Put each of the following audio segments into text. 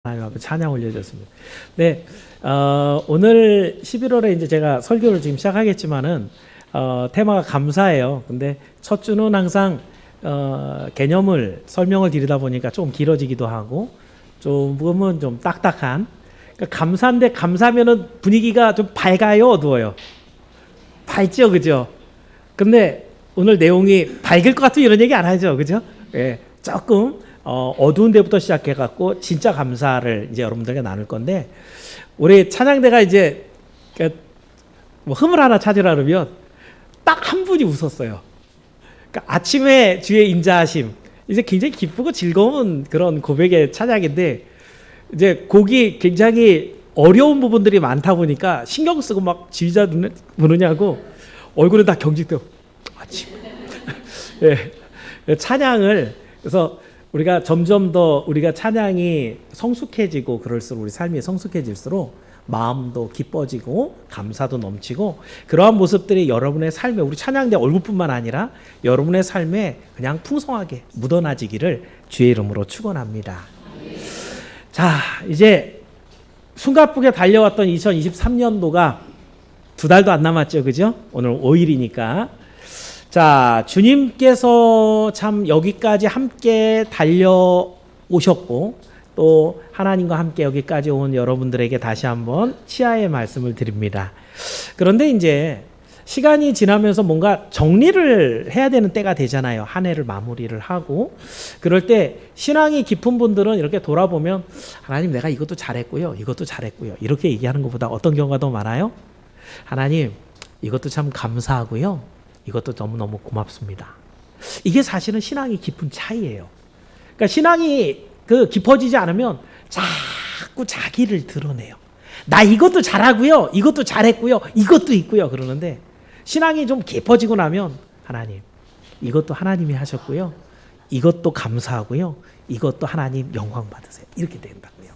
하나님 앞에 찬양 올려졌습니다. 네, 오늘 11월에 이제 제가 설교를 지금 시작하겠지만은 테마가 감사예요. 근데 첫 주는 항상 개념을 설명을 드리다 보니까 좀 길어지기도 하고 조금은 좀 딱딱한. 그러니까 감사인데 감사면은 분위기가 좀 밝아요, 어두워요? 밝죠, 그죠? 근데 오늘 내용이 밝을 것 같은 이런 얘기 안 하죠, 그죠? 예, 조금. 어두운 데부터 시작해갖고 진짜 감사를 이제 여러분들에게 나눌 건데, 우리 찬양대가 이제 뭐 흠을 하나 찾으라 그러면 딱 한 분이 웃었어요. 그러니까 아침에 주의 인자하심, 이제 굉장히 기쁘고 즐거운 그런 고백의 찬양인데, 이제 곡이 굉장히 어려운 부분들이 많다 보니까 신경 쓰고 막 지휘자 눈에 보느냐고 얼굴에 다 경직되고 아침 예, 찬양을 그래서 우리가 점점 더 우리가 찬양이 성숙해지고 그럴수록 우리 삶이 성숙해질수록 마음도 기뻐지고 감사도 넘치고 그러한 모습들이 여러분의 삶에 우리 찬양대 얼굴뿐만 아니라 여러분의 삶에 그냥 풍성하게 묻어나지기를 주의 이름으로 축원합니다. 자, 이제 숨가쁘게 달려왔던 2023년도가 두 달도 안 남았죠, 그죠? 오늘 5일이니까. 자, 주님께서 참 여기까지 함께 달려오셨고 또 하나님과 함께 여기까지 온 여러분들에게 다시 한번 치하의 말씀을 드립니다. 그런데 이제 시간이 지나면서 뭔가 정리를 해야 되는 때가 되잖아요. 한 해를 마무리를 하고. 그럴 때 신앙이 깊은 분들은 이렇게 돌아보면 하나님, 내가 이것도 잘했고요, 이것도 잘했고요, 이렇게 얘기하는 것보다 어떤 경우가 더 많아요? 하나님, 이것도 참 감사하고요, 이것도 너무너무 고맙습니다. 이게 사실은 신앙이 깊은 차이예요. 그러니까 신앙이 깊어지지 않으면 자꾸 자기를 드러내요. 나 이것도 잘하고요, 이것도 잘했고요, 이것도 있고요, 그러는데 신앙이 좀 깊어지고 나면 하나님, 이것도 하나님이 하셨고요, 이것도 감사하고요, 이것도 하나님 영광 받으세요, 이렇게 된다고요.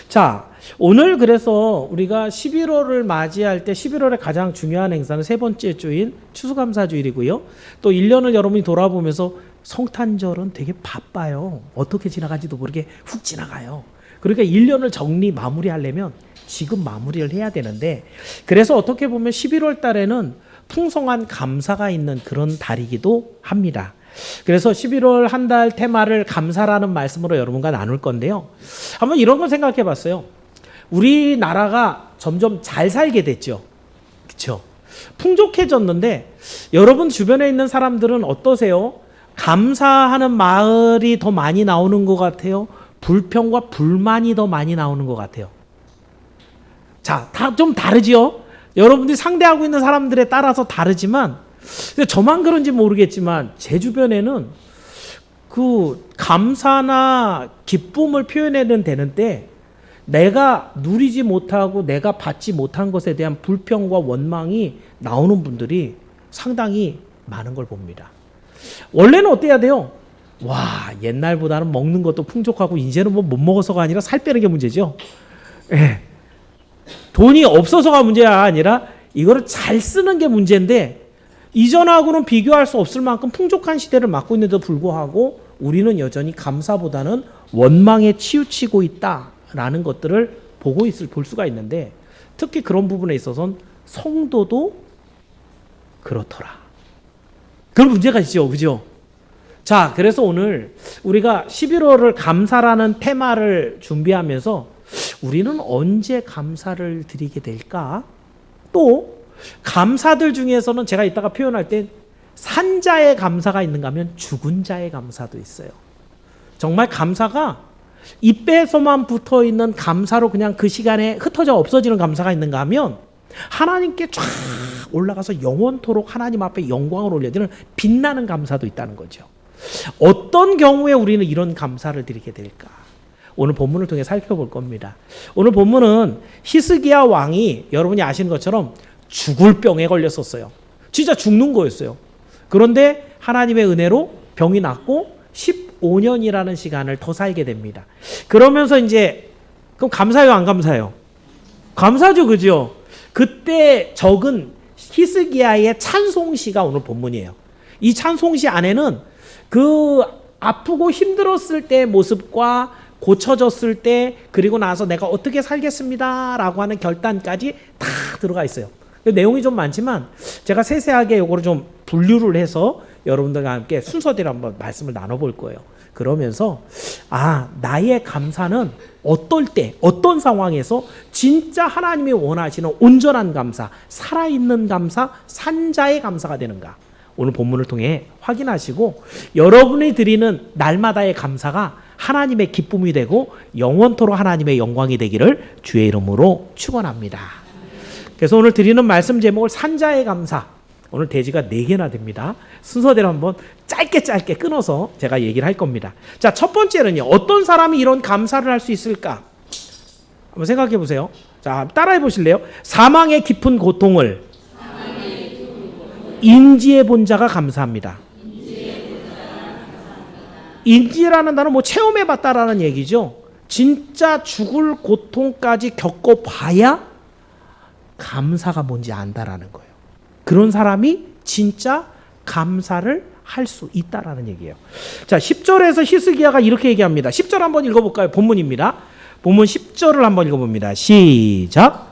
자, 오늘 그래서 우리가 11월을 맞이할 때 11월의 가장 중요한 행사는 세 번째 주인 추수감사주일이고요. 또 1년을 여러분이 돌아보면서 성탄절은 되게 바빠요. 어떻게 지나간지도 모르게 훅 지나가요. 그러니까 1년을 정리 마무리하려면 지금 마무리를 해야 되는데, 그래서 어떻게 보면 11월 달에는 풍성한 감사가 있는 그런 달이기도 합니다. 그래서 11월 한 달 테마를 감사라는 말씀으로 여러분과 나눌 건데요. 한번 이런 걸 생각해 봤어요. 우리나라가 점점 잘 살게 됐죠. 그렇죠? 풍족해졌는데 여러분 주변에 있는 사람들은 어떠세요? 감사하는 말이 더 많이 나오는 것 같아요? 불평과 불만이 더 많이 나오는 것 같아요? 자, 다 좀 다르죠? 여러분들이 상대하고 있는 사람들에 따라서 다르지만, 저만 그런지 모르겠지만 제 주변에는 그 감사나 기쁨을 표현해는 되는데 내가 누리지 못하고 내가 받지 못한 것에 대한 불평과 원망이 나오는 분들이 상당히 많은 걸 봅니다. 원래는 어때야 돼요? 와, 옛날보다는 먹는 것도 풍족하고 이제는 뭐 못 먹어서가 아니라 살 빼는 게 문제죠. 예. 돈이 없어서가 문제가 아니라 이거를 잘 쓰는 게 문제인데, 이전하고는 비교할 수 없을 만큼 풍족한 시대를 맞고 있는데도 불구하고 우리는 여전히 감사보다는 원망에 치우치고 있다라는 것들을 볼 수가 있는데, 특히 그런 부분에 있어서는 성도도 그렇더라. 그런 문제가 있죠, 그죠? 자, 그래서 오늘 우리가 11월을 감사라는 테마를 준비하면서 우리는 언제 감사를 드리게 될까? 또 감사들 중에서는 제가 이따가 표현할 때 산자의 감사가 있는가 하면 죽은 자의 감사도 있어요. 정말 감사가 입에서만 붙어 있는 감사로 그냥 그 시간에 흩어져 없어지는 감사가 있는가 하면 하나님께 쫙 올라가서 영원토록 하나님 앞에 영광을 올려드리는 빛나는 감사도 있다는 거죠. 어떤 경우에 우리는 이런 감사를 드리게 될까? 오늘 본문을 통해 살펴볼 겁니다. 오늘 본문은 히스기야 왕이 여러분이 아시는 것처럼 죽을 병에 걸렸었어요. 진짜 죽는 거였어요. 그런데 하나님의 은혜로 병이 낫고 15년이라는 시간을 더 살게 됩니다. 그러면서 이제 그럼 감사해요, 안 감사해요? 감사죠, 그죠? 그때 적은 히스기야의 찬송시가 오늘 본문이에요. 이 찬송시 안에는 그 아프고 힘들었을 때의 모습과 고쳐졌을 때 그리고 나서 내가 어떻게 살겠습니다라고 하는 결단까지 다 들어가 있어요. 내용이 좀 많지만 제가 세세하게 이거를 좀 분류를 해서 여러분들과 함께 순서대로 한번 말씀을 나눠볼 거예요. 그러면서 나의 감사는 어떨 때 어떤 상황에서 진짜 하나님이 원하시는 온전한 감사, 살아있는 감사, 산자의 감사가 되는가, 오늘 본문을 통해 확인하시고 여러분이 드리는 날마다의 감사가 하나님의 기쁨이 되고 영원토록 하나님의 영광이 되기를 주의 이름으로 축원합니다. 그래서 오늘 드리는 말씀 제목을 산자의 감사, 오늘 대지가 4개나 됩니다. 순서대로 한번 짧게 끊어서 제가 얘기를 할 겁니다. 자, 첫 번째는요, 어떤 사람이 이런 감사를 할 수 있을까? 한번 생각해 보세요. 자, 따라해 보실래요? 사망의 깊은 고통을 인지해 본 자가 감사합니다. 인지라는 단어는 뭐 체험해 봤다라는 얘기죠. 진짜 죽을 고통까지 겪어봐야 감사가 뭔지 안다라는 거예요. 그런 사람이 진짜 감사를 할 수 있다라는 얘기예요. 자, 10절에서 히스기야가 이렇게 얘기합니다. 10절 한번 읽어볼까요? 본문입니다. 본문 10절을 한번 읽어봅니다. 시작.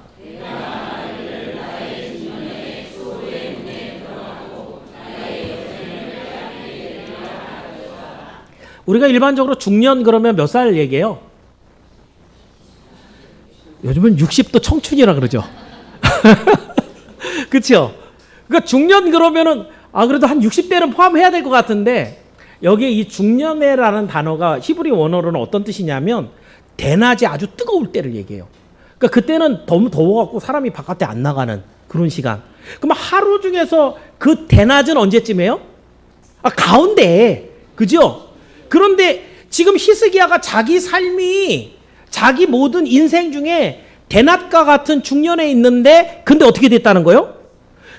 우리가 일반적으로 중년 그러면 몇 살 얘기해요? 요즘은 60도 청춘이라 그러죠. 그렇죠? 그러니까 중년 그러면은 그래도 한 60대는 포함해야 될 것 같은데, 여기에 이 중년회라는 단어가 히브리 원어로는 어떤 뜻이냐면 대낮에 아주 뜨거울 때를 얘기해요. 그러니까 그때는 너무 더워갖고 사람이 바깥에 안 나가는 그런 시간. 그럼 하루 중에서 그 대낮은 언제쯤이에요? 가운데, 그죠? 그런데 지금 히스기야가 자기 삶이 자기 모든 인생 중에 대낮과 같은 중년에 있는데, 근데 어떻게 됐다는 거예요?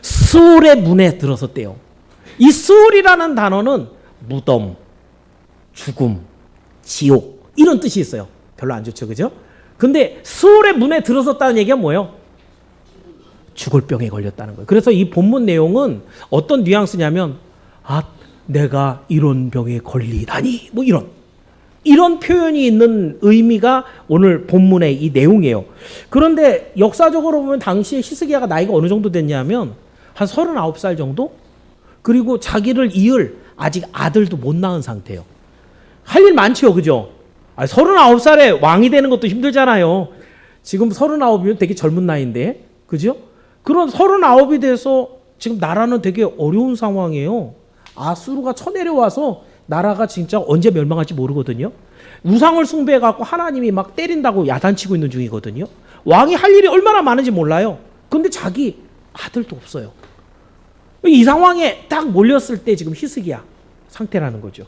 스올의 문에 들어섰대요. 이 스올이라는 단어는 무덤, 죽음, 지옥 이런 뜻이 있어요. 별로 안 좋죠, 그죠? 근데 스올의 문에 들어섰다는 얘기가 뭐예요? 죽을 병에 걸렸다는 거예요. 그래서 이 본문 내용은 어떤 뉘앙스냐면, 내가 이런 병에 걸리다니, 뭐 이런 표현이 있는 의미가 오늘 본문의 이 내용이에요. 그런데 역사적으로 보면 당시에 히스기야가 나이가 어느 정도 됐냐면 한 39살 정도? 그리고 자기를 이을 아직 아들도 못 낳은 상태예요. 할 일 많죠, 그죠? 39살에 왕이 되는 것도 힘들잖아요. 지금 39이면 되게 젊은 나이인데, 그죠? 그런 39이 돼서 지금 나라는 되게 어려운 상황이에요. 아수르가 쳐내려와서 나라가 진짜 언제 멸망할지 모르거든요. 우상을 숭배해갖고 하나님이 막 때린다고 야단치고 있는 중이거든요. 왕이 할 일이 얼마나 많은지 몰라요. 근데 자기 아들도 없어요. 이 상황에 딱 몰렸을 때 지금 히스기야 상태라는 거죠.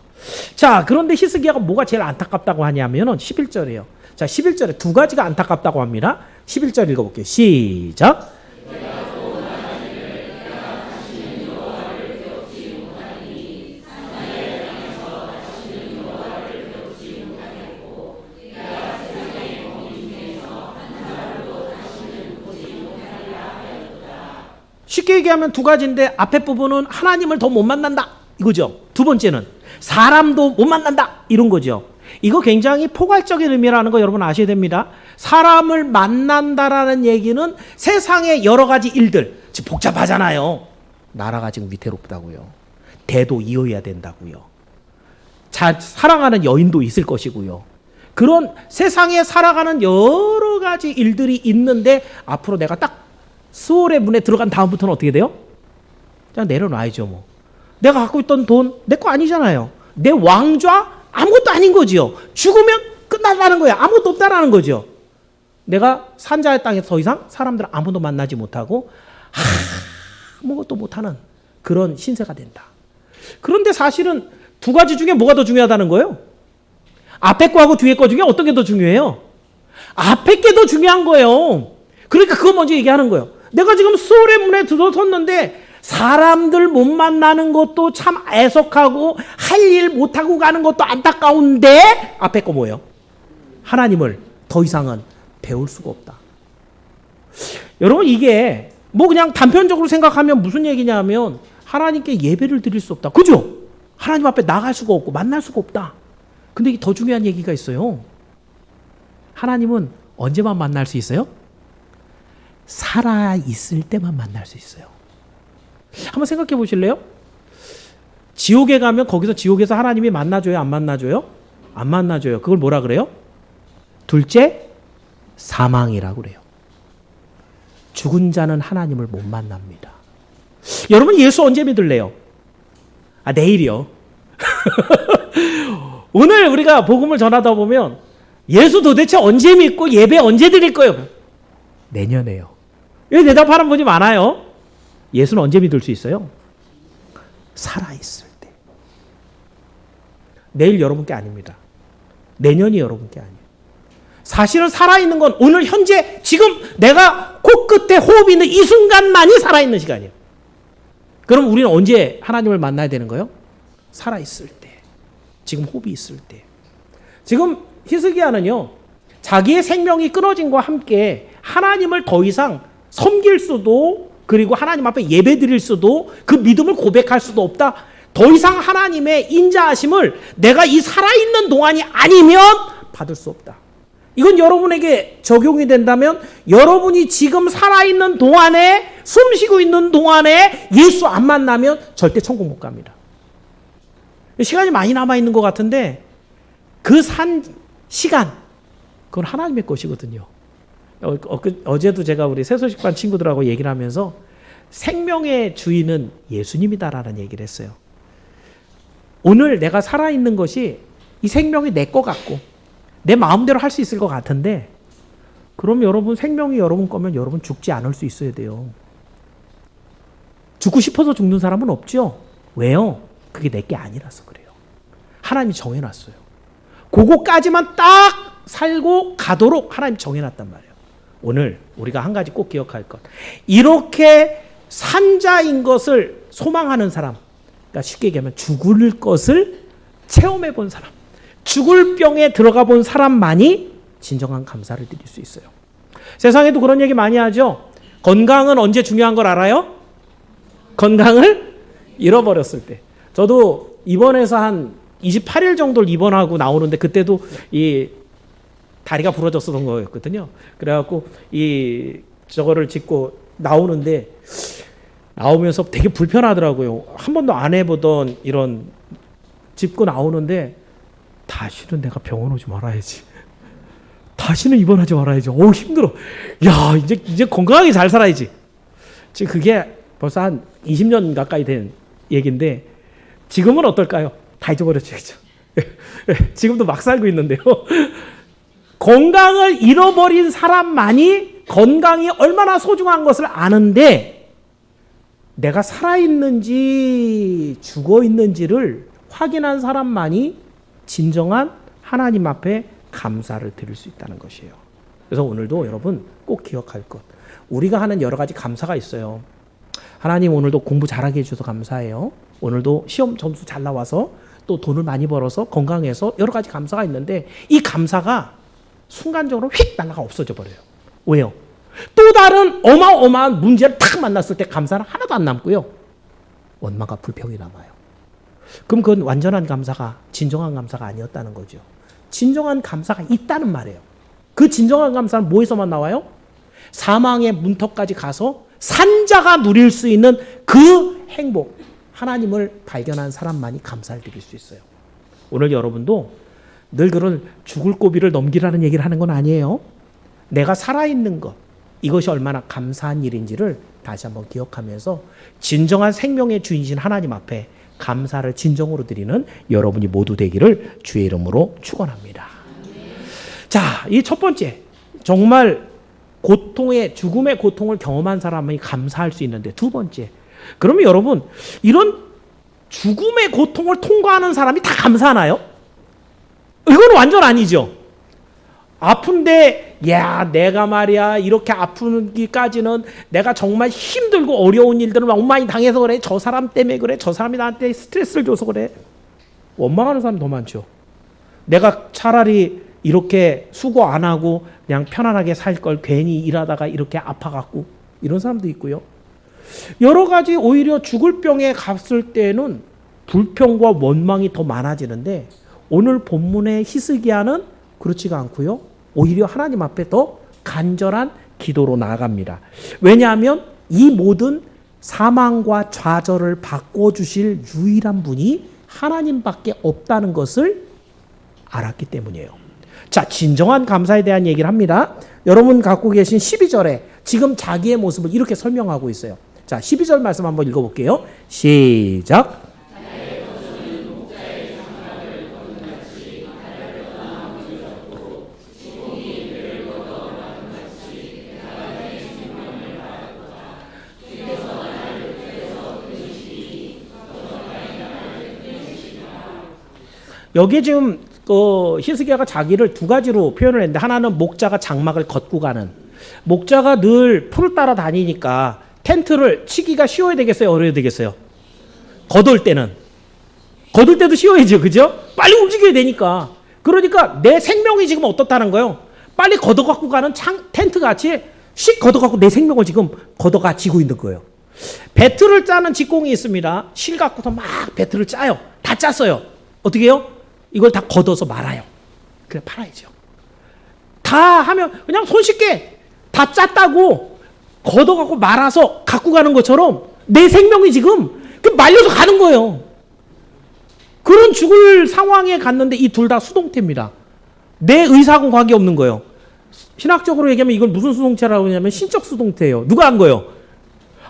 자, 그런데 히스기야가 뭐가 제일 안타깝다고 하냐면은 11절이에요. 자, 11절에 두 가지가 안타깝다고 합니다. 11절 읽어볼게요. 시작. 쉽게 얘기하면 두 가지인데, 앞에 부분은 하나님을 더 못 만난다 이거죠. 두 번째는 사람도 못 만난다 이런 거죠. 이거 굉장히 포괄적인 의미라는 거 여러분 아셔야 됩니다. 사람을 만난다라는 얘기는 세상의 여러 가지 일들, 지금 복잡하잖아요. 나라가 지금 위태롭다고요. 대도 이어야 된다고요. 사랑하는 여인도 있을 것이고요. 그런 세상에 살아가는 여러 가지 일들이 있는데, 앞으로 내가 딱 스올의 문에 들어간 다음부터는 어떻게 돼요? 그냥 내려놔야죠. 뭐 내가 갖고 있던 돈 내 거 아니잖아요. 내 왕좌 아무것도 아닌 거지요. 죽으면 끝난다는 거야. 아무것도 없다라는 거죠. 내가 산자의 땅에 더 이상 사람들 아무도 만나지 못하고 아무것도 못하는 그런 신세가 된다. 그런데 사실은 두 가지 중에 뭐가 더 중요하다는 거예요? 앞에 거하고 뒤에 거 중에 어떤 게 더 중요해요? 앞에 게 더 중요한 거예요. 그러니까 그거 먼저 얘기하는 거예요. 내가 지금 스올의 문에 들어섰는데 사람들 못 만나는 것도 참 애석하고 할 일 못하고 가는 것도 안타까운데, 앞에 거 뭐예요? 하나님을 더 이상은 배울 수가 없다. 여러분, 이게 뭐 그냥 단편적으로 생각하면 무슨 얘기냐면 하나님께 예배를 드릴 수 없다. 그죠? 하나님 앞에 나갈 수가 없고 만날 수가 없다. 근데 이게 더 중요한 얘기가 있어요. 하나님은 언제만 만날 수 있어요? 살아있을 때만 만날 수 있어요. 한번 생각해 보실래요? 지옥에 가면 거기서 지옥에서 하나님이 만나줘요? 안 만나줘요? 안 만나줘요. 그걸 뭐라 그래요? 둘째, 사망이라고 그래요. 죽은 자는 하나님을 못 만납니다. 여러분 예수 언제 믿을래요? 내일이요. 오늘 우리가 복음을 전하다 보면 예수 도대체 언제 믿고 예배 언제 드릴 거예요? 내년에요. 왜 대답하는 분이 많아요? 예수는 언제 믿을 수 있어요? 살아있을 때. 내일 여러분께 아닙니다. 내년이 여러분께 아니에요. 사실은 살아있는 건 오늘 현재 지금 내가 코끝에 호흡이 있는 이 순간만이 살아있는 시간이에요. 그럼 우리는 언제 하나님을 만나야 되는 거예요? 살아있을 때. 지금 호흡이 있을 때. 지금 히스기야는요, 자기의 생명이 끊어진 것과 함께 하나님을 더 이상 섬길 수도, 그리고 하나님 앞에 예배 드릴 수도, 그 믿음을 고백할 수도 없다. 더 이상 하나님의 인자하심을 내가 이 살아있는 동안이 아니면 받을 수 없다. 이건 여러분에게 적용이 된다면 여러분이 지금 살아있는 동안에, 숨쉬고 있는 동안에 예수 안 만나면 절대 천국 못 갑니다. 시간이 많이 남아있는 것 같은데 그 산 시간, 그건 하나님의 것이거든요. 어제도 제가 우리 새소식반 친구들하고 얘기를 하면서 생명의 주인은 예수님이다라는 얘기를 했어요. 오늘 내가 살아있는 것이 이 생명이 내 것 같고 내 마음대로 할 수 있을 것 같은데, 그럼 여러분 생명이 여러분 거면 여러분 죽지 않을 수 있어야 돼요. 죽고 싶어서 죽는 사람은 없죠. 왜요? 그게 내 게 아니라서 그래요. 하나님이 정해놨어요. 그거까지만 딱 살고 가도록 하나님이 정해놨단 말이에요. 오늘 우리가 한 가지 꼭 기억할 것, 이렇게 산자인 것을 소망하는 사람, 그러니까 쉽게 얘기하면 죽을 것을 체험해 본 사람, 죽을 병에 들어가 본 사람만이 진정한 감사를 드릴 수 있어요. 세상에도 그런 얘기 많이 하죠. 건강은 언제 중요한 걸 알아요? 건강을 잃어버렸을 때. 저도 입원해서 한 28일 정도를 입원하고 나오는데 그때도 이 다리가 부러졌었던 거였거든요. 그래갖고 저거를 짚고 나오는데 나오면서 되게 불편하더라고요. 한 번도 안 해보던 이런 짚고 나오는데 다시는 내가 병원 오지 말아야지. 다시는 입원하지 말아야지. 힘들어. 야, 이제 건강하게 잘 살아야지. 지금 그게 벌써 한 20년 가까이 된 얘기인데 지금은 어떨까요? 다 잊어버렸죠. 지금도 막 살고 있는데요. 건강을 잃어버린 사람만이 건강이 얼마나 소중한 것을 아는데, 내가 살아있는지 죽어있는지를 확인한 사람만이 진정한 하나님 앞에 감사를 드릴 수 있다는 것이에요. 그래서 오늘도 여러분 꼭 기억할 것, 우리가 하는 여러 가지 감사가 있어요. 하나님 오늘도 공부 잘하게 해주셔서 감사해요. 오늘도 시험 점수 잘 나와서 또 돈을 많이 벌어서 건강해서 여러 가지 감사가 있는데, 이 감사가 순간적으로 휙 날아가 없어져 버려요. 왜요? 또 다른 어마어마한 문제를 탁 만났을 때 감사는 하나도 안 남고요, 원망과 불평이 남아요. 그럼 그건 완전한 감사가, 진정한 감사가 아니었다는 거죠. 진정한 감사가 있다는 말이에요. 그 진정한 감사는 뭐에서만 나와요? 사망의 문턱까지 가서 산자가 누릴 수 있는 그 행복, 하나님을 발견한 사람만이 감사를 드릴 수 있어요. 오늘 여러분도 늘 그런 죽을 고비를 넘기라는 얘기를 하는 건 아니에요. 내가 살아있는 것, 이것이 얼마나 감사한 일인지를 다시 한번 기억하면서 진정한 생명의 주인이신 하나님 앞에 감사를 진정으로 드리는 여러분이 모두 되기를 주의 이름으로 축원합니다. 자, 이 첫 번째, 정말 죽음의 고통을 경험한 사람이 감사할 수 있는데, 두 번째, 그러면 여러분 이런 죽음의 고통을 통과하는 사람이 다 감사하나요? 이건 완전 아니죠. 아픈데 내가 말이야 이렇게 아프기까지는 내가 정말 힘들고 어려운 일들을 너무 많이 당해서 그래, 저 사람 때문에 그래, 저 사람이 나한테 스트레스를 줘서 그래. 원망하는 사람 더 많죠. 내가 차라리 이렇게 수고 안 하고 그냥 편안하게 살 걸 괜히 일하다가 이렇게 아파갖고, 이런 사람도 있고요. 여러 가지 오히려 죽을 병에 갔을 때는 불평과 원망이 더 많아지는데, 오늘 본문의 히스기야는 그렇지가 않고요, 오히려 하나님 앞에 더 간절한 기도로 나아갑니다. 왜냐하면 이 모든 사망과 좌절을 바꿔주실 유일한 분이 하나님밖에 없다는 것을 알았기 때문이에요. 자, 진정한 감사에 대한 얘기를 합니다. 여러분 갖고 계신 12절에 지금 자기의 모습을 이렇게 설명하고 있어요. 자, 12절 말씀 한번 읽어볼게요. 시작. 여기에 지금 히스기야가 자기를 두 가지로 표현을 했는데, 하나는 목자가 장막을 걷고 가는, 목자가 늘 풀을 따라 다니니까 텐트를 치기가 쉬워야 되겠어요, 어려야 되겠어요? 걷을 때도 쉬워야죠, 그죠? 빨리 움직여야 되니까. 그러니까 내 생명이 지금 어떻다는 거예요? 빨리 걷어갖고 가는 텐트 같이 씩 걷어갖고 내 생명을 지금 걷어가지고 있는 거예요. 배틀을 짜는 직공이 있습니다. 실 갖고서 막 배틀을 짜요. 다 짰어요. 어떻게 해요? 이걸 다 걷어서 말아요. 그래 팔아야죠. 다 하면 그냥 손쉽게 다 짰다고 걷어갖고 말아서 갖고 가는 것처럼 내 생명이 지금 말려서 가는 거예요. 그런 죽을 상황에 갔는데 이 둘 다 수동태입니다. 내 의사하고는 관계없는 거예요. 신학적으로 얘기하면 이걸 무슨 수동태라고 하냐면 신적 수동태예요. 누가 한 거예요?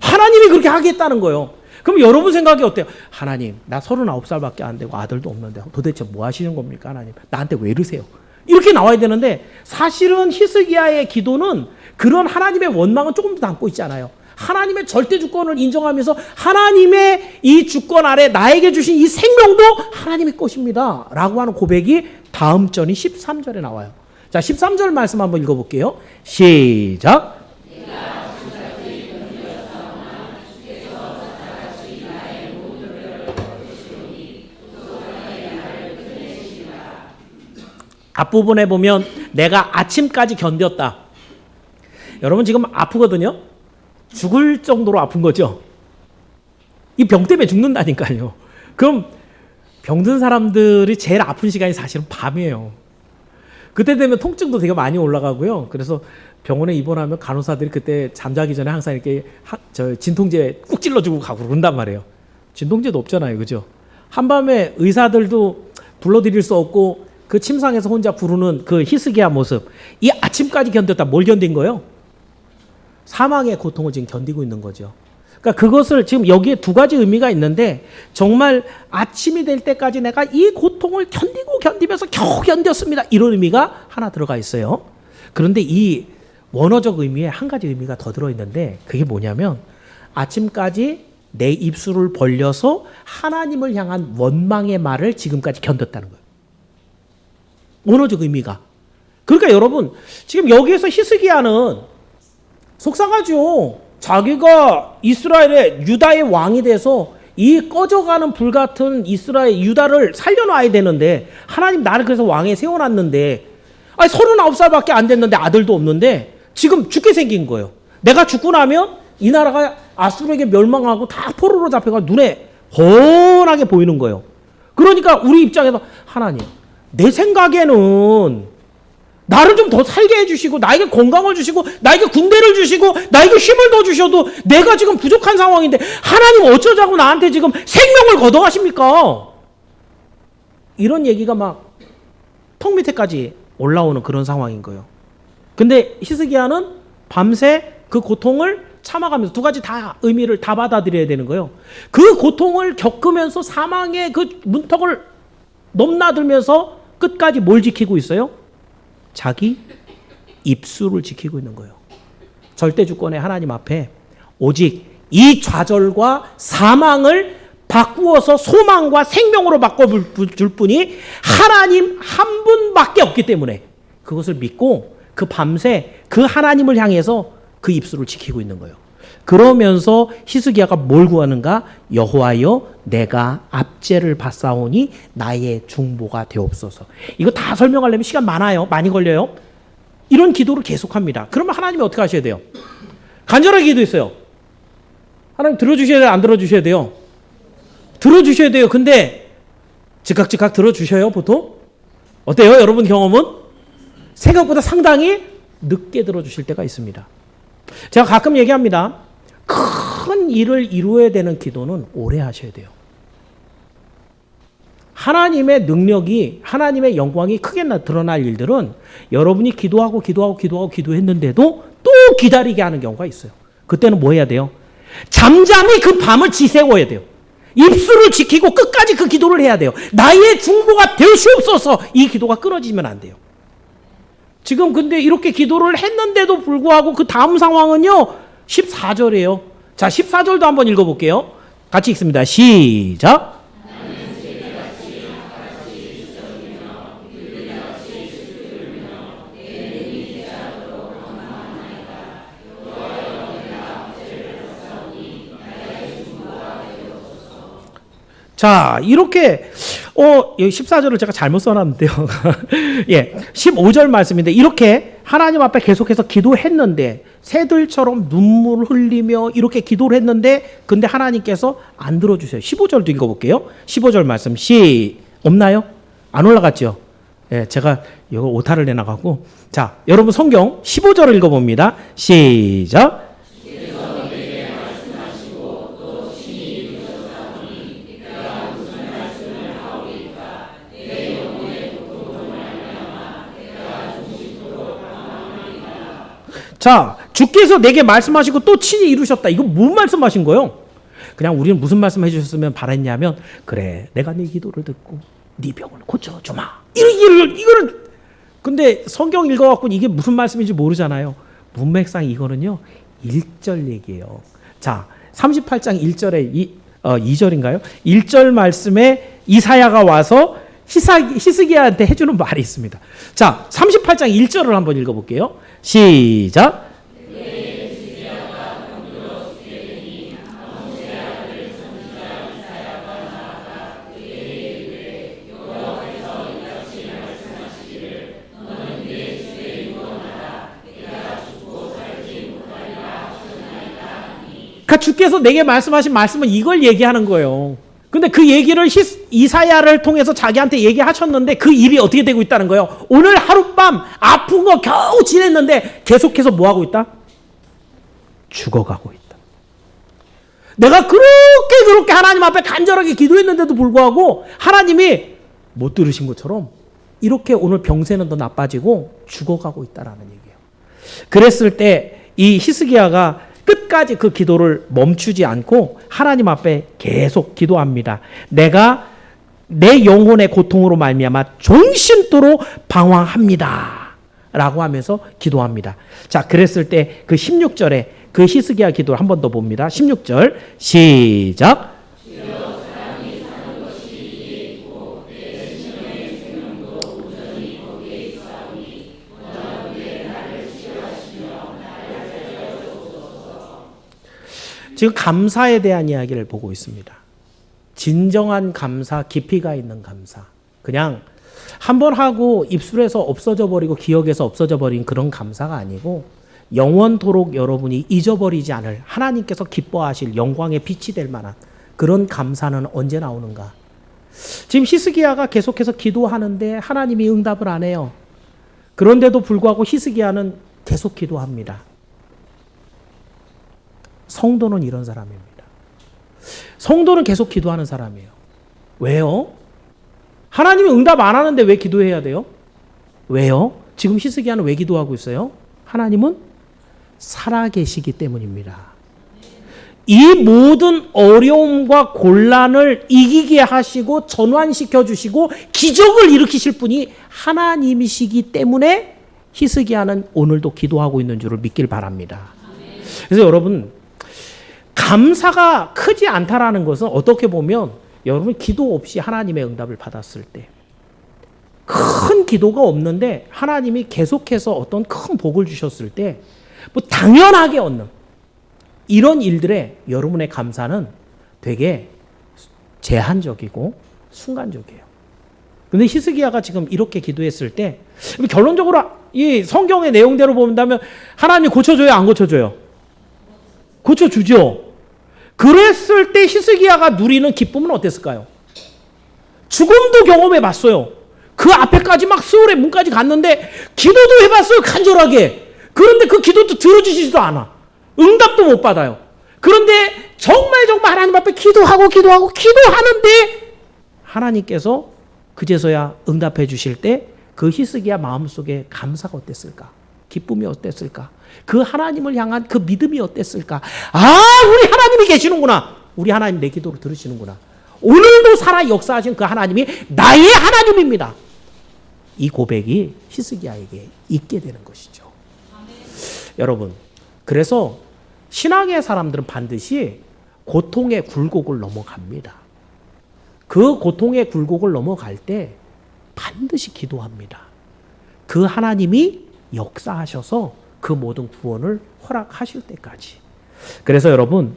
하나님이 그렇게 하겠다는 거예요. 그럼 여러분 생각이 어때요? 하나님, 나 39살밖에 안 되고 아들도 없는데 도대체 뭐 하시는 겁니까, 하나님? 나한테 왜 이러세요? 이렇게 나와야 되는데, 사실은 히스기야의 기도는 그런 하나님의 원망은 조금 더 담고 있지 않아요. 하나님의 절대 주권을 인정하면서 하나님의 이 주권 아래 나에게 주신 이 생명도 하나님의 것입니다 라고 하는 고백이 다음 절인 13절에 나와요. 자, 13절 말씀 한번 읽어볼게요. 시작. 앞부분에 보면 내가 아침까지 견뎠다. 여러분 지금 아프거든요. 죽을 정도로 아픈 거죠. 이 병 때문에 죽는다니까요. 그럼 병든 사람들이 제일 아픈 시간이 사실은 밤이에요. 그때 되면 통증도 되게 많이 올라가고요. 그래서 병원에 입원하면 간호사들이 그때 잠자기 전에 항상 이렇게 진통제 꾹 찔러주고 가고 그런단 말이에요. 진통제도 없잖아요, 그죠? 한밤에 의사들도 불러드릴 수 없고 그 침상에서 혼자 부르는 그 히스기야 모습, 이 아침까지 견뎠다. 뭘 견딘 거예요? 사망의 고통을 지금 견디고 있는 거죠. 그러니까 그것을 지금 여기에 두 가지 의미가 있는데, 정말 아침이 될 때까지 내가 이 고통을 견디면서 겨우 견뎠습니다. 이런 의미가 하나 들어가 있어요. 그런데 이 원어적 의미에 한 가지 의미가 더 들어있는데, 그게 뭐냐면 아침까지 내 입술을 벌려서 하나님을 향한 원망의 말을 지금까지 견뎠다는 거예요. 원어적 의미가. 그러니까 여러분 지금 여기에서 히스기야는 속상하죠. 자기가 이스라엘의 유다의 왕이 돼서 이 꺼져가는 불같은 이스라엘 유다를 살려놔야 되는데, 하나님 나를 그래서 왕에 세워놨는데, 아니 39살밖에 안 됐는데 아들도 없는데 지금 죽게 생긴 거예요. 내가 죽고 나면 이 나라가 아수르에게 멸망하고 다 포로로 잡혀가 눈에 훤하게 보이는 거예요. 그러니까 우리 입장에서 하나님, 내 생각에는 나를 좀 더 살게 해주시고 나에게 건강을 주시고 나에게 군대를 주시고 나에게 힘을 더 주셔도 내가 지금 부족한 상황인데 하나님 어쩌자고 나한테 지금 생명을 걷어가십니까? 이런 얘기가 막 턱 밑에까지 올라오는 그런 상황인 거예요. 근데 히스기야는 밤새 그 고통을 참아가면서 두 가지 다 의미를 다 받아들여야 되는 거예요. 그 고통을 겪으면서 사망의 그 문턱을 넘나들면서 끝까지 뭘 지키고 있어요? 자기 입술을 지키고 있는 거예요. 절대 주권의 하나님 앞에 오직 이 좌절과 사망을 바꾸어서 소망과 생명으로 바꿔줄 분이 하나님 한 분밖에 없기 때문에 그것을 믿고 그 밤새 그 하나님을 향해서 그 입술을 지키고 있는 거예요. 그러면서 히스기야가 뭘 구하는가? 여호와여, 내가 압제를 받사오니 나의 중보가 되옵소서. 이거 다 설명하려면 시간 많아요. 많이 걸려요. 이런 기도를 계속합니다. 그러면 하나님이 어떻게 하셔야 돼요? 간절하게 기도했어요. 하나님 들어주셔야 돼요? 안 들어주셔야 돼요? 들어주셔야 돼요. 근데 즉각 들어주셔요, 보통? 어때요, 여러분 경험은? 생각보다 상당히 늦게 들어주실 때가 있습니다. 제가 가끔 얘기합니다. 큰 일을 이루어야 되는 기도는 오래 하셔야 돼요. 하나님의 능력이, 하나님의 영광이 크게 드러날 일들은 여러분이 기도했는데도 또 기다리게 하는 경우가 있어요. 그때는 뭐 해야 돼요? 잠잠히 그 밤을 지새워야 돼요. 입술을 지키고 끝까지 그 기도를 해야 돼요. 나의 중보가 되시옵소서. 이 기도가 끊어지면 안 돼요. 지금 근데 이렇게 기도를 했는데도 불구하고 그 다음 상황은요, 14절이에요. 자, 14절도 한번 읽어볼게요. 같이 읽습니다. 시작. 자, 이렇게, 여기 14절을 제가 잘못 써놨는데요. 예, 15절 말씀인데, 이렇게 하나님 앞에 계속해서 기도했는데, 새들처럼 눈물을 흘리며 이렇게 기도를 했는데, 근데 하나님께서 안 들어주세요. 15절도 읽어볼게요. 15절 말씀, 없나요? 안 올라갔죠? 예, 제가 이거 오타를 내나가고. 자, 여러분 성경 15절을 읽어봅니다. 시작. 자, 주께서 내게 말씀하시고 또 친히 이루셨다. 이거 뭔 말씀하신 거예요? 그냥 우리는 무슨 말씀 해주셨으면 바랬냐면, 그래, 내가 네 기도를 듣고 네 병을 고쳐주마. 이거를 근데 성경 읽어갖고 이게 무슨 말씀인지 모르잖아요. 문맥상 이거는요 1절 얘기예요. 자, 38장 1절에 2절인가요? 1절 말씀에 이사야가 와서 히스기야한테 해주는 말이 있습니다. 자, 38장 1절을 한번 읽어볼게요. 시작. 그러니까 주께서 내게 말씀하신 말씀은 이걸 얘기하는 거예요. 근데 그 얘기를 이사야를 통해서 자기한테 얘기하셨는데 그 일이 어떻게 되고 있다는 거예요. 오늘 하룻밤 아픈 거 겨우 지냈는데 계속해서 뭐 하고 있다? 죽어가고 있다. 내가 그렇게 하나님 앞에 간절하게 기도했는데도 불구하고 하나님이 못 들으신 것처럼 이렇게 오늘 병세는 더 나빠지고 죽어가고 있다라는 얘기예요. 그랬을 때 이 히스기야가 끝까지 그 기도를 멈추지 않고 하나님 앞에 계속 기도합니다. 내가 내 영혼의 고통으로 말미암아 종신토록 방황합니다. 라고 하면서 기도합니다. 자, 그랬을 때 그 16절에 그 히스기야 기도를 한 번 더 봅니다. 16절 시작. 지금 감사에 대한 이야기를 보고 있습니다. 진정한 감사, 깊이가 있는 감사. 그냥 한 번 하고 입술에서 없어져 버리고 기억에서 없어져 버린 그런 감사가 아니고 영원토록 여러분이 잊어버리지 않을 하나님께서 기뻐하실 영광의 빛이 될 만한 그런 감사는 언제 나오는가? 지금 히스기야가 계속해서 기도하는데 하나님이 응답을 안 해요. 그런데도 불구하고 히스기야는 계속 기도합니다. 성도는 이런 사람입니다. 성도는 계속 기도하는 사람이에요. 왜요? 하나님이 응답 안 하는데 왜 기도해야 돼요? 왜요? 지금 히스기야는 왜 기도하고 있어요? 하나님은 살아계시기 때문입니다. 이 모든 어려움과 곤란을 이기게 하시고 전환시켜 주시고 기적을 일으키실 분이 하나님이시기 때문에 히스기야는 오늘도 기도하고 있는 줄을 믿길 바랍니다. 그래서 여러분, 감사가 크지 않다라는 것은 어떻게 보면 여러분 기도 없이 하나님의 응답을 받았을 때 큰 기도가 없는데 하나님이 계속해서 어떤 큰 복을 주셨을 때 뭐 당연하게 얻는 이런 일들에 여러분의 감사는 되게 제한적이고 순간적이에요. 근데 히스기야가 지금 이렇게 기도했을 때 결론적으로 이 성경의 내용대로 본다면 하나님 고쳐줘요, 안 고쳐줘요? 고쳐주죠. 그랬을 때 히스기야가 누리는 기쁨은 어땠을까요? 죽음도 경험해 봤어요. 그 앞에까지 막 스올의 문까지 갔는데 기도도 해봤어요, 간절하게. 그런데 그 기도도 들어주시지도 않아. 응답도 못 받아요. 그런데 정말 하나님 앞에 기도하는데 하나님께서 그제서야 응답해 주실 때 그 히스기야 마음속에 감사가 어땠을까? 기쁨이 어땠을까? 그 하나님을 향한 그 믿음이 어땠을까? 우리 하나님이 계시는구나. 우리 하나님 내 기도를 들으시는구나. 오늘도 살아 역사하신 그 하나님이 나의 하나님입니다. 이 고백이 히스기야에게 있게 되는 것이죠. 여러분, 그래서 신앙의 사람들은 반드시 고통의 굴곡을 넘어갑니다. 그 고통의 굴곡을 넘어갈 때 반드시 기도합니다. 그 하나님이 역사하셔서 그 모든 구원을 허락하실 때까지. 그래서 여러분,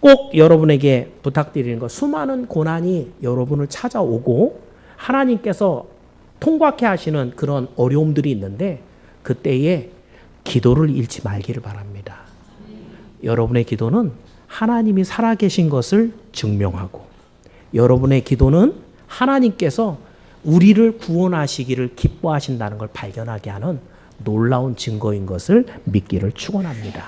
꼭 여러분에게 부탁드리는 것, 수많은 고난이 여러분을 찾아오고 하나님께서 통과케 하시는 그런 어려움들이 있는데 그때에 기도를 잃지 말기를 바랍니다. 여러분의 기도는 하나님이 살아계신 것을 증명하고, 여러분의 기도는 하나님께서 우리를 구원하시기를 기뻐하신다는 걸 발견하게 하는 놀라운 증거인 것을 믿기를 축원합니다.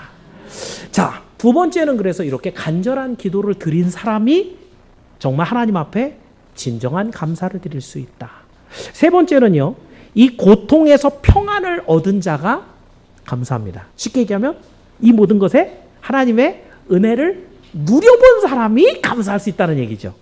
자, 두 번째는 그래서 이렇게 간절한 기도를 드린 사람이 정말 하나님 앞에 진정한 감사를 드릴 수 있다. 세 번째는요, 이 고통에서 평안을 얻은 자가 감사합니다. 쉽게 얘기하면 이 모든 것에 하나님의 은혜를 누려본 사람이 감사할 수 있다는 얘기죠.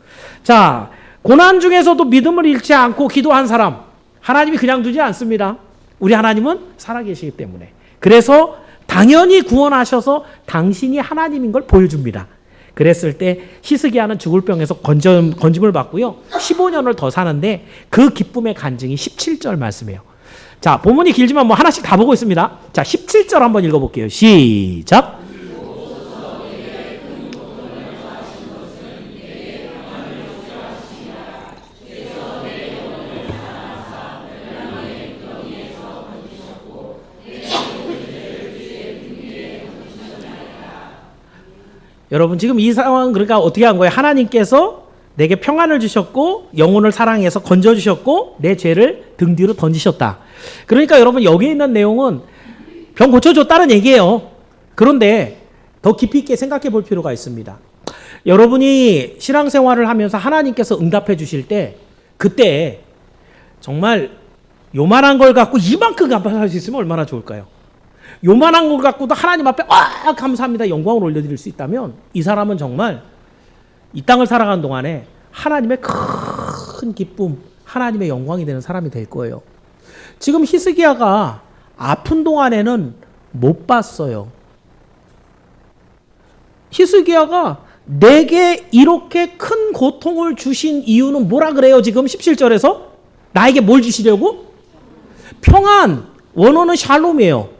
자, 고난 중에서도 믿음을 잃지 않고 기도한 사람, 하나님이 그냥 두지 않습니다. 우리 하나님은 살아계시기 때문에. 그래서 당연히 구원하셔서 당신이 하나님인 걸 보여줍니다. 그랬을 때 히스기야는 죽을 병에서 건짐을 받고요, 15년을 더 사는데 그 기쁨의 간증이 17절 말씀이에요. 자, 본문이 길지만 하나씩 다 보고 있습니다. 자, 17절 한번 읽어볼게요. 시작. 여러분, 지금 이 상황은 그러니까 어떻게 한 거예요? 하나님께서 내게 평안을 주셨고 영혼을 사랑해서 건져주셨고 내 죄를 등 뒤로 던지셨다. 그러니까 여러분, 여기 있는 내용은 병 고쳐줬다는 얘기예요. 그런데 더 깊이 있게 생각해 볼 필요가 있습니다. 여러분이 신앙생활을 하면서 하나님께서 응답해 주실 때 그때 정말 요만한 걸 갖고 이만큼 감사할 수 있으면 얼마나 좋을까요? 요만한 걸 갖고도 하나님 앞에 감사합니다, 영광을 올려드릴 수 있다면 이 사람은 정말 이 땅을 살아가는 동안에 하나님의 큰 기쁨, 하나님의 영광이 되는 사람이 될 거예요. 지금 히스기야가 아픈 동안에는 못 봤어요. 히스기야가 내게 이렇게 큰 고통을 주신 이유는 뭐라 그래요? 지금 17절에서 나에게 뭘 주시려고? 평안, 원어는 샬롬이에요.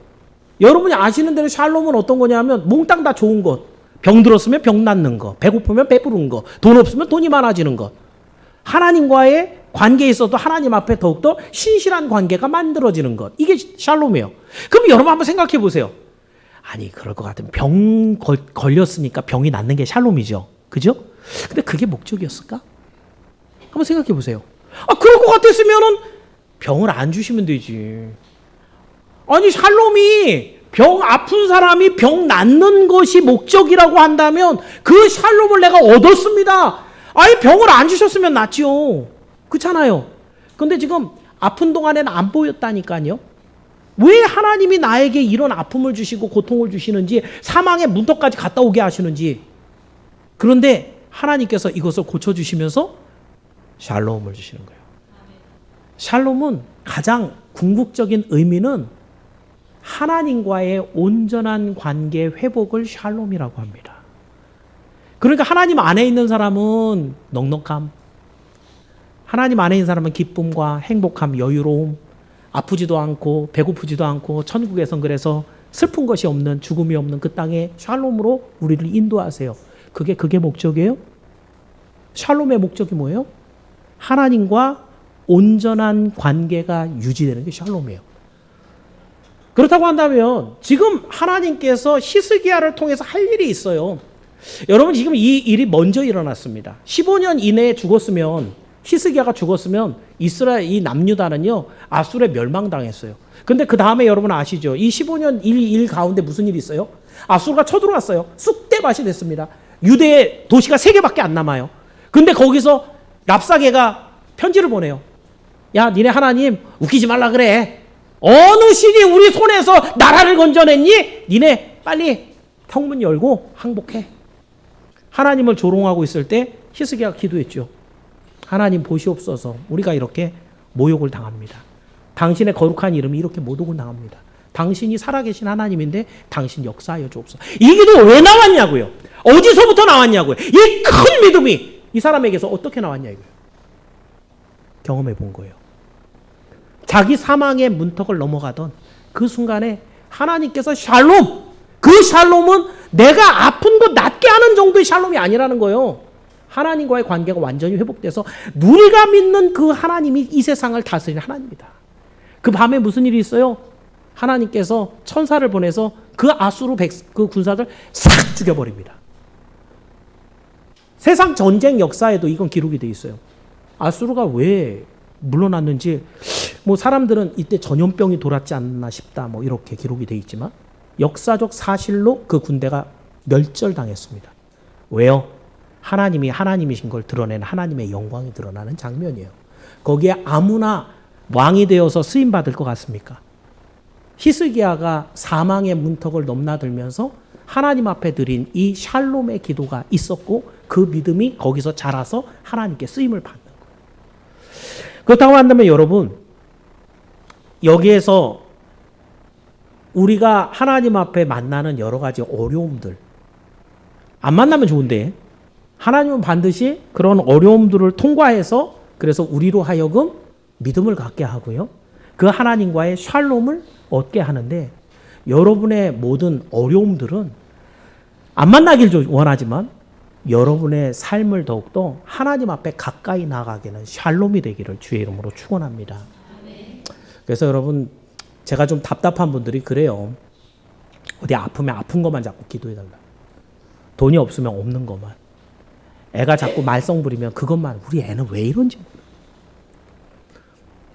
여러분이 아시는 대로 샬롬은 어떤 거냐면 몽땅 다 좋은 것. 병 들었으면 병 낫는 것, 배고프면 배부른 것, 돈 없으면 돈이 많아지는 것. 하나님과의 관계에 있어도 하나님 앞에 더욱더 신실한 관계가 만들어지는 것. 이게 샬롬이에요. 그럼 여러분 한번 생각해 보세요. 아니, 그럴 것 같으면 병 걸렸으니까 병이 낫는 게 샬롬이죠. 그죠? 근데 그게 목적이었을까? 한번 생각해 보세요. 그럴 것 같았으면은 병을 안 주시면 되지. 아니, 샬롬이 병 아픈 사람이 병 낫는 것이 목적이라고 한다면 그 샬롬을 내가 얻었습니다. 아예 병을 안 주셨으면 낫지요. 그렇잖아요. 근데 지금 아픈 동안에는 안 보였다니까요. 왜 하나님이 나에게 이런 아픔을 주시고 고통을 주시는지, 사망의 문턱까지 갔다 오게 하시는지. 그런데 하나님께서 이것을 고쳐주시면서 샬롬을 주시는 거예요. 샬롬은 가장 궁극적인 의미는 하나님과의 온전한 관계 회복을 샬롬이라고 합니다. 그러니까 하나님 안에 있는 사람은 넉넉함, 하나님 안에 있는 사람은 기쁨과 행복함, 여유로움, 아프지도 않고 배고프지도 않고 천국에선 그래서 슬픈 것이 없는, 죽음이 없는 그 땅에 샬롬으로 우리를 인도하세요. 그게 목적이에요? 샬롬의 목적이 뭐예요? 하나님과 온전한 관계가 유지되는 게 샬롬이에요. 그렇다고 한다면 지금 하나님께서 히스기야를 통해서 할 일이 있어요. 여러분, 지금 이 일이 먼저 일어났습니다. 15년 이내에 죽었으면 히스기야가 죽었으면 이스라엘 이 남유다는요 아수르에 멸망당했어요. 근데 그 다음에 여러분 아시죠? 이 15년 일 가운데 무슨 일이 있어요? 아수르가 쳐들어왔어요. 쑥대밭이 됐습니다. 유대의 도시가 3개밖에 안 남아요. 근데 거기서 랍사게가 편지를 보내요. 야, 니네 하나님 웃기지 말라 그래. 어느 신이 우리 손에서 나라를 건져냈니? 니네 빨리 성문 열고 항복해. 하나님을 조롱하고 있을 때 히스기야가 기도했죠. 하나님 보시옵소서, 우리가 이렇게 모욕을 당합니다. 당신의 거룩한 이름이 이렇게 모독을 당합니다. 당신이 살아계신 하나님인데 당신 역사하여 주옵소서. 이 기도 왜 나왔냐고요? 어디서부터 나왔냐고요? 이 큰 믿음이 이 사람에게서 어떻게 나왔냐 이거예요. 경험해 본 거예요. 자기 사망의 문턱을 넘어가던 그 순간에 하나님께서 샬롬, 그 샬롬은 내가 아픈 거 낫게 하는 정도의 샬롬이 아니라는 거예요. 하나님과의 관계가 완전히 회복돼서 우리가 믿는 그 하나님이 이 세상을 다스리는 하나님이다. 그 밤에 무슨 일이 있어요? 하나님께서 천사를 보내서 그 아수르 그 군사들 싹 죽여버립니다. 세상 전쟁 역사에도 이건 기록이 돼 있어요. 아수르가 왜 물러났는지 뭐 사람들은 이때 전염병이 돌았지 않나 싶다 뭐 이렇게 기록이 돼 있지만 역사적 사실로 그 군대가 멸절당했습니다. 왜요? 하나님이 하나님이신 걸 드러내는 하나님의 영광이 드러나는 장면이에요. 거기에 아무나 왕이 되어서 쓰임 받을 것 같습니까? 히스기야가 사망의 문턱을 넘나들면서 하나님 앞에 드린 이 샬롬의 기도가 있었고 그 믿음이 거기서 자라서 하나님께 쓰임을 받는 거예요. 그렇다고 한다면 여러분, 여기에서 우리가 하나님 앞에 만나는 여러 가지 어려움들, 안 만나면 좋은데 하나님은 반드시 그런 어려움들을 통과해서 그래서 우리로 하여금 믿음을 갖게 하고요. 그 하나님과의 샬롬을 얻게 하는데 여러분의 모든 어려움들은 안 만나길 원하지만 여러분의 삶을 더욱더 하나님 앞에 가까이 나가게는 샬롬이 되기를 주의 이름으로 축원합니다. 그래서 여러분, 제가 좀 답답한 분들이 그래요. 어디 아프면 아픈 것만 자꾸 기도해달라. 돈이 없으면 없는 것만. 애가 자꾸 말썽 부리면 그것만. 우리 애는 왜 이런지.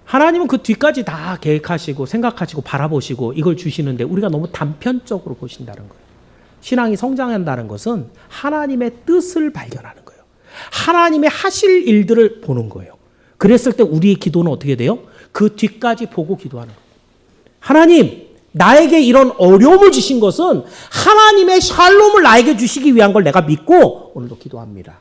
하나님은 그 뒤까지 다 계획하시고 생각하시고 바라보시고 이걸 주시는데 우리가 너무 단편적으로 보신다는 거예요. 신앙이 성장한다는 것은 하나님의 뜻을 발견하는 거예요. 하나님의 하실 일들을 보는 거예요. 그랬을 때 우리의 기도는 어떻게 돼요? 그 뒤까지 보고 기도하는 거예요. 하나님, 나에게 이런 어려움을 주신 것은 하나님의 샬롬을 나에게 주시기 위한 걸 내가 믿고 오늘도 기도합니다.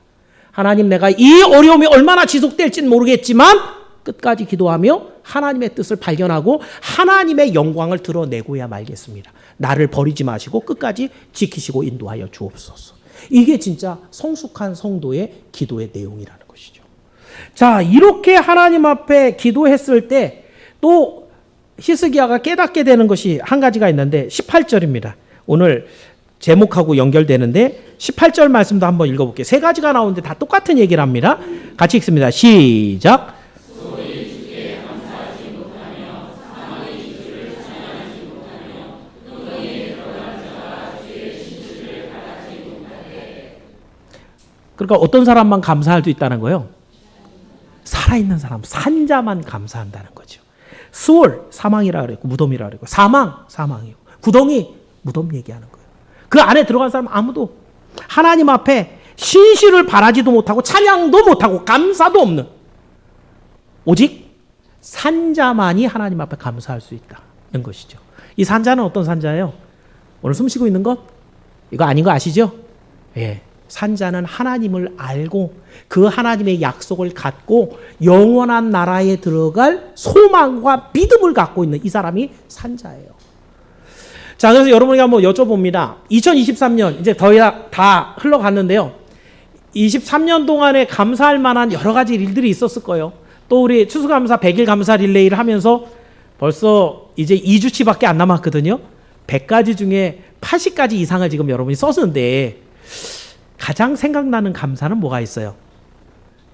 하나님, 내가 이 어려움이 얼마나 지속될지는 모르겠지만 끝까지 기도하며 하나님의 뜻을 발견하고 하나님의 영광을 드러내고야 말겠습니다. 나를 버리지 마시고 끝까지 지키시고 인도하여 주옵소서. 이게 진짜 성숙한 성도의 기도의 내용이라는 것이죠. 자, 이렇게 하나님 앞에 기도했을 때 또 히스기야가 깨닫게 되는 것이 한 가지가 있는데 18절입니다. 오늘 제목하고 연결되는데 18절 말씀도 한번 읽어볼게요. 3가지가 나오는데 다 똑같은 얘기를 합니다. 같이 읽습니다. 시작. 그러니까 어떤 사람만 감사할 수 있다는 거예요? 살아있는 사람, 산자만 감사한다는 거죠. 스월, 사망이라 그랬고 무덤이라 그랬고 사망, 사망이고 구덩이, 무덤 얘기하는 거예요. 그 안에 들어간 사람 아무도 하나님 앞에 신실을 바라지도 못하고 찬양도 못하고 감사도 없는 오직 산자만이 하나님 앞에 감사할 수 있다는 것이죠. 이 산자는 어떤 산자예요? 오늘 숨 쉬고 있는 것? 이거 아닌 거 아시죠? 예. 산자는 하나님을 알고 그 하나님의 약속을 갖고 영원한 나라에 들어갈 소망과 믿음을 갖고 있는 이 사람이 산자예요. 자, 그래서 여러분에게 한번 여쭤봅니다. 2023년 이제 더 이상 다 흘러갔는데요. 23년 동안에 감사할 만한 여러 가지 일들이 있었을 거예요. 또 우리 추수감사 100일 감사 릴레이를 하면서 벌써 이제 2주치밖에 안 남았거든요. 100가지 중에 80가지 이상을 지금 여러분이 썼는데 가장 생각나는 감사는 뭐가 있어요?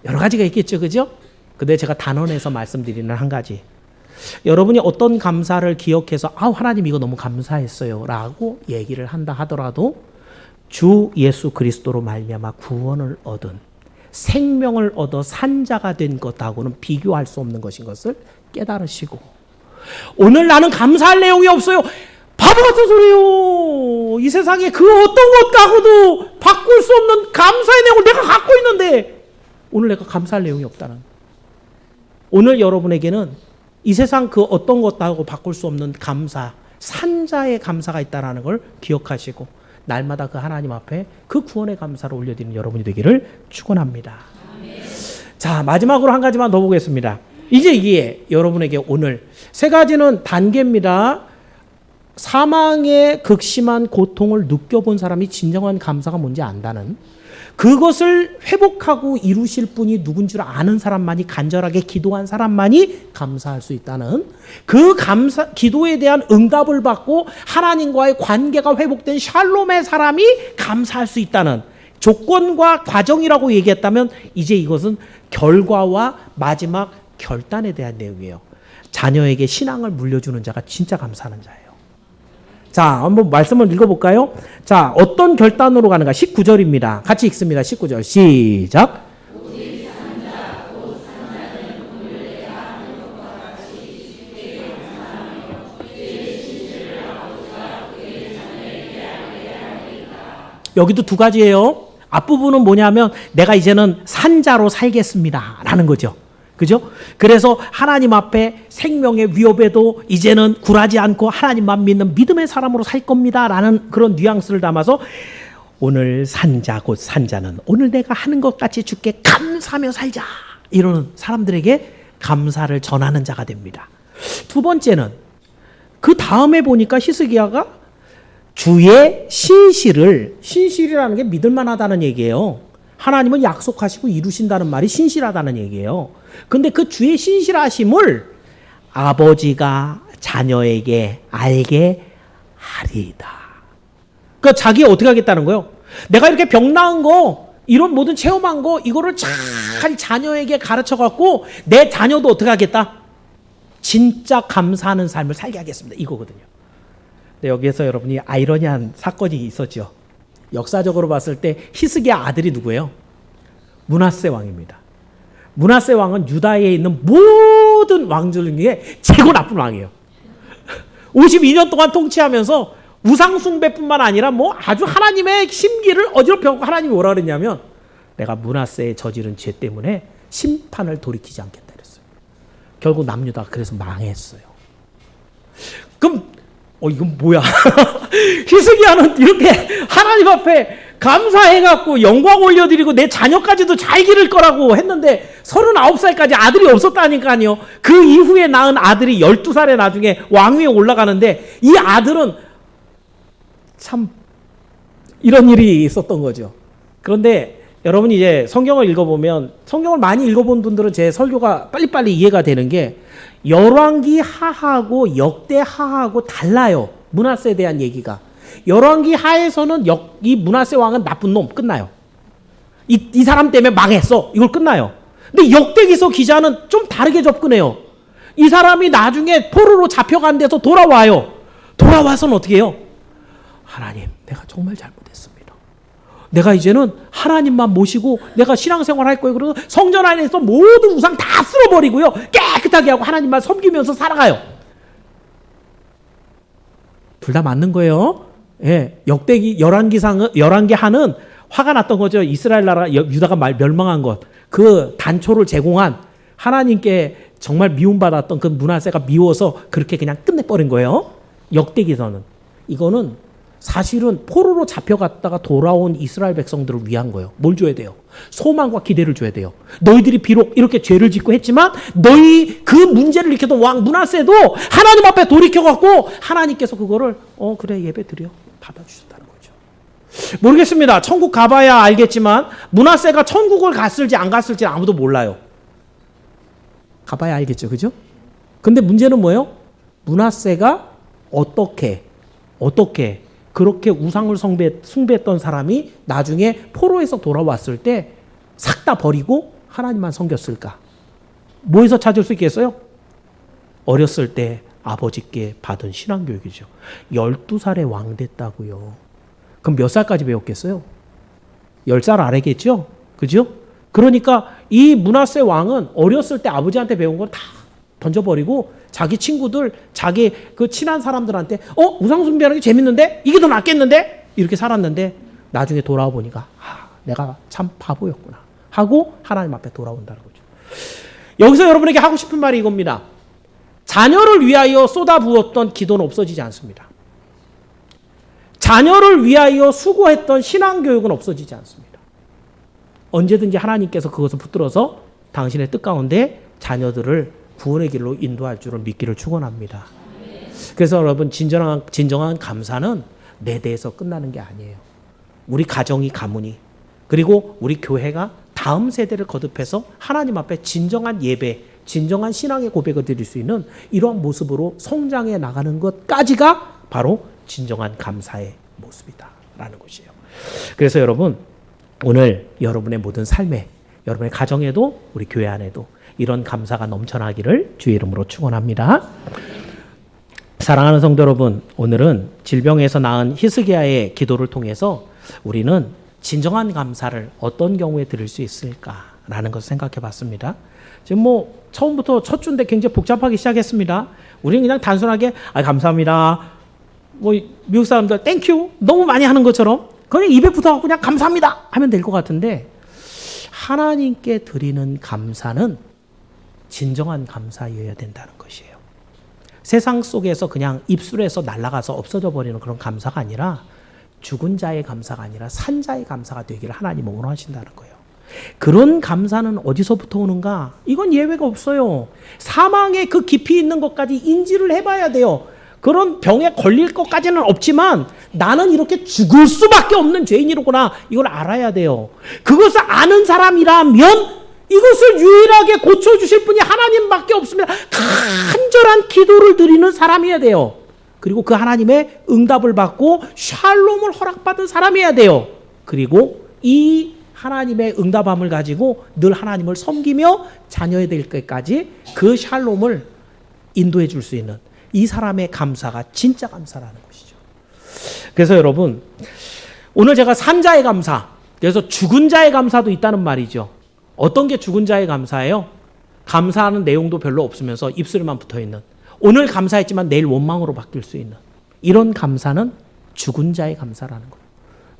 여러 가지가 있겠죠, 그죠? 근데 제가 단언해서 말씀드리는 한 가지. 여러분이 어떤 감사를 기억해서 하나님 이거 너무 감사했어요 라고 얘기를 한다 하더라도 주 예수 그리스도로 말미암아 구원을 얻은 생명을 얻어 산자가 된 것하고는 비교할 수 없는 것인 것을 깨달으시고, 오늘 나는 감사할 내용이 없어요. 바보 같은 소리요. 이 세상에 그 어떤 것하고도 바꿀 수 없는 감사의 내용을 내가 갖고 있는데 오늘 내가 감사할 내용이 없다는. 오늘 여러분에게는 이 세상 그 어떤 것하고 바꿀 수 없는 감사, 산자의 감사가 있다는 걸 기억하시고 날마다 그 하나님 앞에 그 구원의 감사를 올려드리는 여러분이 되기를 축원합니다. 자, 마지막으로 한 가지만 더 보겠습니다. 이제 이게 여러분에게 오늘 세 가지는 단계입니다. 사망의 극심한 고통을 느껴본 사람이 진정한 감사가 뭔지 안다는, 그것을 회복하고 이루실 분이 누군 줄 아는 사람만이, 간절하게 기도한 사람만이 감사할 수 있다는, 그 감사, 기도에 대한 응답을 받고 하나님과의 관계가 회복된 샬롬의 사람이 감사할 수 있다는 조건과 과정이라고 얘기했다면, 이제 이것은 결과와 마지막 결단에 대한 내용이에요. 자녀에게 신앙을 물려주는 자가 진짜 감사하는 자예요. 자, 한번 말씀을 읽어볼까요? 자, 어떤 결단으로 가는가? 19절입니다. 같이 읽습니다. 19절 시작. 여기도 두 가지예요. 앞부분은 뭐냐면 내가 이제는 산자로 살겠습니다 라는 거죠. 그죠? 그래서 하나님 앞에 생명의 위협에도 이제는 굴하지 않고 하나님만 믿는 믿음의 사람으로 살 겁니다 라는 그런 뉘앙스를 담아서, 오늘 산자 곧 산자는 오늘 내가 하는 것 같이 주께 감사하며 살자, 이러는 사람들에게 감사를 전하는 자가 됩니다. 두 번째는 그 다음에 보니까 히스기야가 주의 신실이라는 게 믿을만하다는 얘기예요. 하나님은 약속하시고 이루신다는 말이 신실하다는 얘기예요. 근데 그 주의 신실하심을 아버지가 자녀에게 알게 하리이다. 그러니까 자기가 어떻게 하겠다는 거예요? 내가 이렇게 병 나은 거, 이런 모든 체험한 거, 이거를 잘 자녀에게 가르쳐갖고 내 자녀도 어떻게 하겠다? 진짜 감사하는 삶을 살게 하겠습니다. 이거거든요. 근데 여기에서 여러분이 아이러니한 사건이 있었죠. 역사적으로 봤을 때 히스기야 아들이 누구예요? 므낫세 왕입니다. 므낫세 왕은 유다에 있는 모든 왕들 중에 최고 나쁜 왕이에요. 52년 동안 통치하면서 우상숭배뿐만 아니라 뭐 아주 하나님의 심기를 어지럽혀갖고 하나님이 뭐라 그랬냐면, 내가 므낫세의 저지른 죄 때문에 심판을 돌이키지 않겠다 그랬어요. 결국 남유다가 그래서 망했어요. 그럼 이건 뭐야? 히스기야는 이렇게 하나님 앞에 감사해갖고 영광 올려드리고 내 자녀까지도 잘 기를 거라고 했는데 39살까지 아들이 없었다니까요. 그 이후에 낳은 아들이 12살에 나중에 왕위에 올라가는데, 이 아들은 참 이런 일이 있었던 거죠. 그런데 여러분이 이제 성경을 읽어보면, 성경을 많이 읽어본 분들은 제 설교가 빨리빨리 이해가 되는 게, 열왕기 하하고 역대 하하고 달라요. 므낫세에 대한 얘기가. 열왕기 하에서는 이 므낫세 왕은 나쁜 놈, 끝나요. 이 사람 때문에 망했어, 이걸 끝나요. 근데 역대기서 기자는 좀 다르게 접근해요. 이 사람이 나중에 포로로 잡혀간 데서 돌아와요. 돌아와서는 어떻게 해요? 하나님, 내가 정말 잘못했습니다. 내가 이제는 하나님만 모시고 내가 신앙생활 할 거예요. 그래서 성전 안에서 모든 우상 다 쓸어버리고요, 깨끗하게 하고 하나님만 섬기면서 살아가요. 둘 다 맞는 거예요. 예, 역대기 열왕기 하는 화가 났던 거죠. 이스라엘 나라 유다가 멸망한 것, 그 단초를 제공한 하나님께 정말 미움받았던 그 므낫세가 미워서 그렇게 그냥 끝내버린 거예요. 역대기서는. 이거는 사실은 포로로 잡혀갔다가 돌아온 이스라엘 백성들을 위한 거예요. 뭘 줘야 돼요? 소망과 기대를 줘야 돼요. 너희들이 비록 이렇게 죄를 짓고 했지만 너희 그 문제를 일으켰던 왕 므낫세도 하나님 앞에 돌이켜갖고 하나님께서 그거를 그래, 예배 드려 받아주셨다는 거죠. 모르겠습니다. 천국 가봐야 알겠지만 므낫세가 천국을 갔을지 안 갔을지 아무도 몰라요. 가봐야 알겠죠, 그죠? 근데 문제는 뭐예요? 므낫세가 어떻게 그렇게 우상을 숭배했던 사람이 나중에 포로에서 돌아왔을 때 싹 다 버리고 하나님만 섬겼을까? 뭐에서 찾을 수 있겠어요? 어렸을 때 아버지께 받은 신앙교육이죠. 12살에 왕 됐다고요. 그럼 몇 살까지 배웠겠어요? 10살 아래겠죠? 그죠? 그러니까 이 므낫세 왕은 어렸을 때 아버지한테 배운 걸 다 던져버리고 자기 친구들, 자기 그 친한 사람들한테 우상 숭배하는 게 재밌는데? 이게 더 낫겠는데? 이렇게 살았는데 나중에 돌아와 보니까 내가 참 바보였구나 하고 하나님 앞에 돌아온다는 거죠. 여기서 여러분에게 하고 싶은 말이 이겁니다. 자녀를 위하여 쏟아부었던 기도는 없어지지 않습니다. 자녀를 위하여 수고했던 신앙교육은 없어지지 않습니다. 언제든지 하나님께서 그것을 붙들어서 당신의 뜻 가운데 자녀들을 구원의 길로 인도할 줄을 믿기를 축원합니다. 그래서 여러분 진정한 감사는 내 대해서 끝나는 게 아니에요. 우리 가정이 가문이 그리고 우리 교회가 다음 세대를 거듭해서 하나님 앞에 진정한 예배, 진정한 신앙의 고백을 드릴 수 있는 이러한 모습으로 성장해 나가는 것까지가 바로 진정한 감사의 모습이다라는 것이에요. 그래서 여러분 오늘 여러분의 모든 삶에 여러분의 가정에도 우리 교회 안에도 이런 감사가 넘쳐나기를 주의 이름으로 축원합니다. 사랑하는 성도 여러분, 오늘은 질병에서 나은 히스기야의 기도를 통해서 우리는 진정한 감사를 어떤 경우에 드릴 수 있을까라는 것을 생각해 봤습니다. 지금 처음부터 첫 주인데 굉장히 복잡하게 시작했습니다. 우리는 그냥 단순하게 감사합니다. 미국 사람들 땡큐 너무 많이 하는 것처럼 그냥 입에 붙어서 그냥 감사합니다 하면 될 것 같은데 하나님께 드리는 감사는 진정한 감사여야 된다는 것이에요. 세상 속에서 그냥 입술에서 날아가서 없어져 버리는 그런 감사가 아니라 죽은 자의 감사가 아니라 산 자의 감사가 되기를 하나님은 원하신다는 거예요. 그런 감사는 어디서부터 오는가? 이건 예외가 없어요. 사망의 그 깊이 있는 것까지 인지를 해봐야 돼요. 그런 병에 걸릴 것까지는 없지만 나는 이렇게 죽을 수밖에 없는 죄인이로구나. 이걸 알아야 돼요. 그것을 아는 사람이라면 이것을 유일하게 고쳐주실 분이 하나님밖에 없습니다. 간절한 기도를 드리는 사람이어야 돼요. 그리고 그 하나님의 응답을 받고 샬롬을 허락받은 사람이어야 돼요. 그리고 이 하나님의 응답함을 가지고 늘 하나님을 섬기며 자녀에 될 때까지 그 샬롬을 인도해 줄 수 있는 이 사람의 감사가 진짜 감사라는 것이죠. 그래서 여러분 오늘 제가 산 자의 감사, 그래서 죽은 자의 감사도 있다는 말이죠. 어떤 게 죽은 자의 감사예요? 감사하는 내용도 별로 없으면서 입술에만 붙어있는, 오늘 감사했지만 내일 원망으로 바뀔 수 있는 이런 감사는 죽은 자의 감사라는 거예요.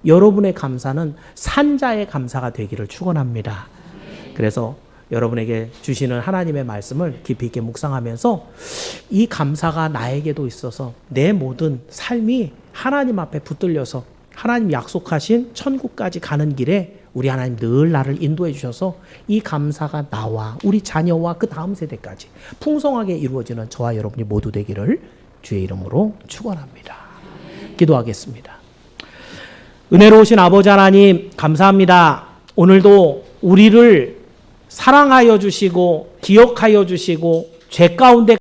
여러분의 감사는 산 자의 감사가 되기를 축원합니다. 그래서 여러분에게 주시는 하나님의 말씀을 깊이 있게 묵상하면서 이 감사가 나에게도 있어서 내 모든 삶이 하나님 앞에 붙들려서 하나님 약속하신 천국까지 가는 길에 우리 하나님 늘 나를 인도해 주셔서 이 감사가 나와 우리 자녀와 그 다음 세대까지 풍성하게 이루어지는 저와 여러분이 모두 되기를 주의 이름으로 축원합니다. 기도하겠습니다. 은혜로우신 아버지 하나님 감사합니다. 오늘도 우리를 사랑하여 주시고 기억하여 주시고 죄 가운데